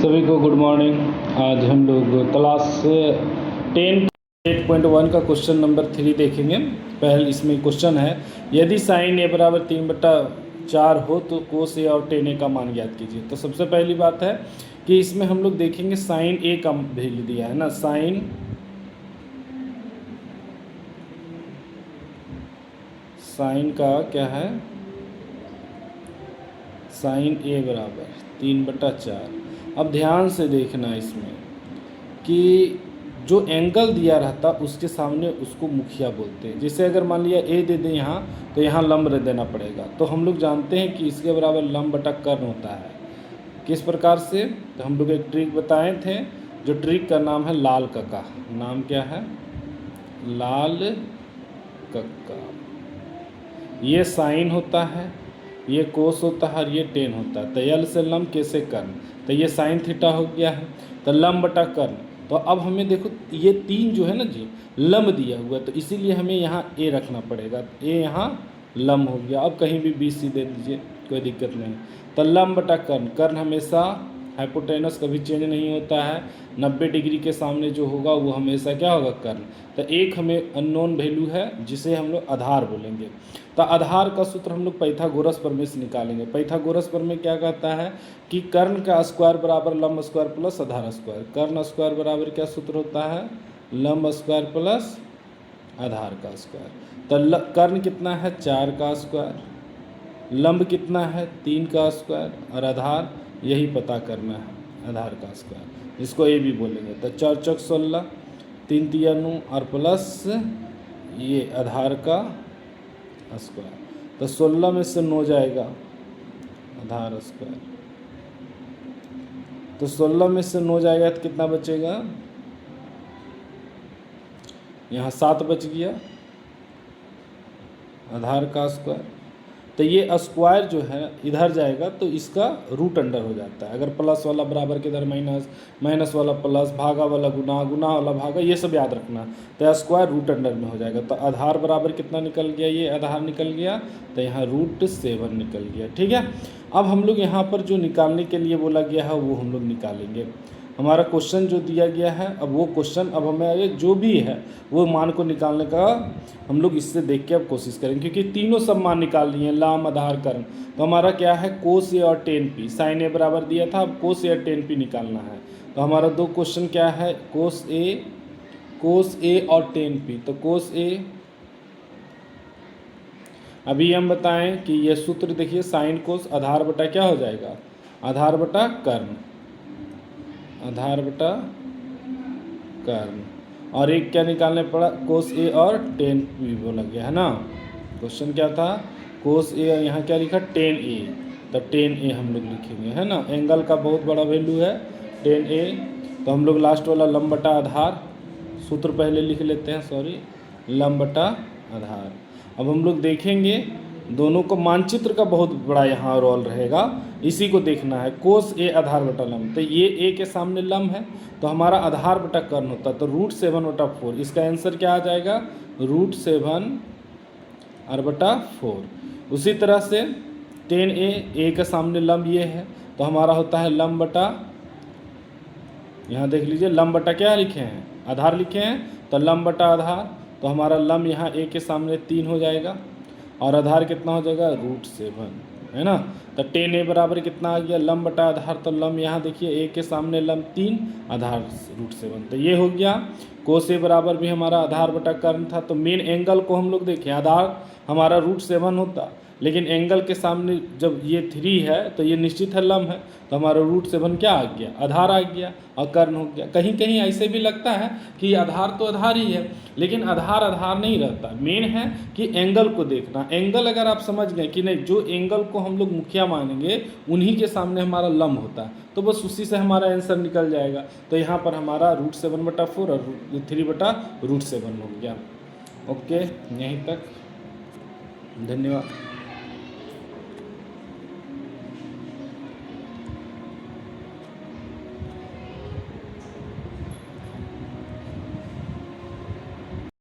सभी को good morning. आज हम लोग क्लास 10 8.1 का क्वेश्चन नंबर 3 देखेंगे। पहले इसमें क्वेश्चन है, यदि साइन ए बराबर 3/4 हो तो कोस ए और टेन ए का मान ज्ञात कीजिए। तो सबसे पहली बात है कि इसमें हम लोग देखेंगे साइन ए का वैल्यू दिया है ना, साइन का क्या है, साइन ए बराबर 3/4। अब ध्यान से देखना इसमें कि जो एंगल दिया रहता उसके सामने उसको मुखिया बोलते हैं। जैसे अगर मान लिया ए दे दें यहाँ, तो यहाँ लंब देना पड़ेगा। तो हम लोग जानते हैं कि इसके बराबर लंब बटा कर्ण होता है। किस प्रकार से, तो हम लोग एक ट्रिक बताए थे, जो ट्रिक का नाम है लाल कक्का। नाम क्या है? लाल कक्का। ये साइन होता है, ये कोस होता है और ये टेन होता है। तो यल से लंब, कैसे कर्ण, तो ये साइन थीटा हो गया है, तो लंब बटा कर्ण। तो अब हमें देखो ये 3 जो है ना जी, लंब दिया हुआ है, तो इसीलिए हमें यहाँ ए रखना पड़ेगा। ए यहाँ लंब हो गया। अब कहीं भी बी सी दे दीजिए, कोई दिक्कत नहीं। तो लंब बटा कर्ण, कर्ण हमेशा हाइपोटेनस कभी चेंज नहीं होता है। 90 डिग्री के सामने जो होगा वो हमेशा क्या होगा, कर्ण। तो एक हमें अननोन वैल्यू है जिसे हम लोग आधार बोलेंगे। तो आधार का सूत्र हम लोग पाइथागोरस प्रमेय से निकालेंगे। पाइथागोरस प्रमेय क्या कहता है कि कर्ण का स्क्वायर बराबर लंब स्क्वायर प्लस आधार स्क्वायर। कर्ण स्क्वायर बराबर क्या सूत्र होता है, लंब स्क्वायर प्लस आधार का स्क्वायर। तो कर्ण कितना है, 4 का स्क्वायर, लंब कितना है, 3 का स्क्वायर, और आधार यही पता करना है, आधार का स्क्वायर, इसको ए भी बोलेंगे। तो 4 चौक 16, 3 तिया 9 और प्लस ये आधार का स्क्वायर। तो 16 में से 9 जाएगा, आधार स्क्वायर। तो 16 में से 9 जाएगा तो कितना बचेगा, यहाँ 7 बच गया, आधार का स्क्वायर। तो ये स्क्वायर जो है इधर जाएगा तो इसका रूट अंडर हो जाता है। अगर प्लस वाला बराबर के इधर माइनस, माइनस वाला प्लस, भागा वाला गुना, गुना वाला भागा, ये सब याद रखना। तो स्क्वायर रूट अंडर में हो जाएगा। तो आधार बराबर कितना निकल गया, ये आधार निकल गया, तो यहाँ √7 निकल गया। ठीक है। अब हम लोग यहाँ पर जो निकालने के लिए बोला गया है वो हम लोग निकालेंगे। हमारा क्वेश्चन जो दिया गया है, अब वो क्वेश्चन, अब हमें जो भी है वो मान को निकालने का हम लोग इससे देख के अब कोशिश करेंगे, क्योंकि तीनों सब मान निकाल लिए हैं, लाम आधार कर्ण। तो हमारा क्या है, कोस ए और टेन पी। साइन ए बराबर दिया था, अब कोस ए और टेन पी निकालना है। तो हमारा 2 क्वेश्चन क्या है, कोस ए और टेन पी। तो कोस ए, अभी हम बताएं कि ये सूत्र देखिए, साइन कोस आधार बटा क्या हो जाएगा, आधार बटा कर्ण, आधार बटा कर्ण। और एक क्या निकालने पड़ा, कोस ए और टेन पी बोला गया है ना। क्वेश्चन क्या था, कोस ए और यहाँ क्या लिखा, टेन ए। तो टेन ए हम लोग लिखेंगे, है ना। एंगल का बहुत बड़ा वैल्यू है टेन ए। तो हम लोग लास्ट वाला लंब बटा आधार, सूत्र पहले लिख लेते हैं, सॉरी, लंब बटा आधार। अब हम लोग देखेंगे दोनों को, मानचित्र का बहुत बड़ा यहाँ रोल रहेगा, इसी को देखना है। कोस ए आधार बटा लंब, तो ये ए के सामने लंब है, तो हमारा आधार बटा कर्ण होता है। तो √7/4, इसका आंसर क्या आ जाएगा, √7 और बटा 4। उसी तरह से 10a, ए के सामने लंब ये है, तो हमारा होता है लंब बटा, यहाँ देख लीजिए लंब बटा क्या लिखे हैं, आधार लिखे हैं, तो लंब बटा आधार। तो हमारा लंब यहाँ ए के सामने 3 हो जाएगा, और आधार कितना हो जाएगा, √7, है ना। तो 10a बराबर कितना आ गया, लंब बटा आधार। तो लंब यहाँ देखिए, ए के सामने लंब 3, आधार √7। तो ये हो गया। कोस ए बराबर भी हमारा आधार बटा कर्ण था। तो मेन एंगल को हम लोग देखें, आधार हमारा √7 होता, लेकिन एंगल के सामने जब ये 3 है तो ये निश्चित है लंब है, तो हमारा √7 क्या आ गया, आधार आ गया, और कर्ण हो गया। कहीं कहीं ऐसे भी लगता है कि आधार तो आधार ही है, लेकिन आधार आधार नहीं रहता। मेन है कि एंगल को देखना। एंगल अगर आप समझ गए कि नहीं, जो एंगल को हम लोग मुखिया मानेंगे उन्हीं के सामने हमारा लंब होता है, तो बस उसी से हमारा आंसर निकल जाएगा। तो यहाँ पर हमारा √7/4 और 3/√7 हो गया। ओके, यहीं तक, धन्यवाद।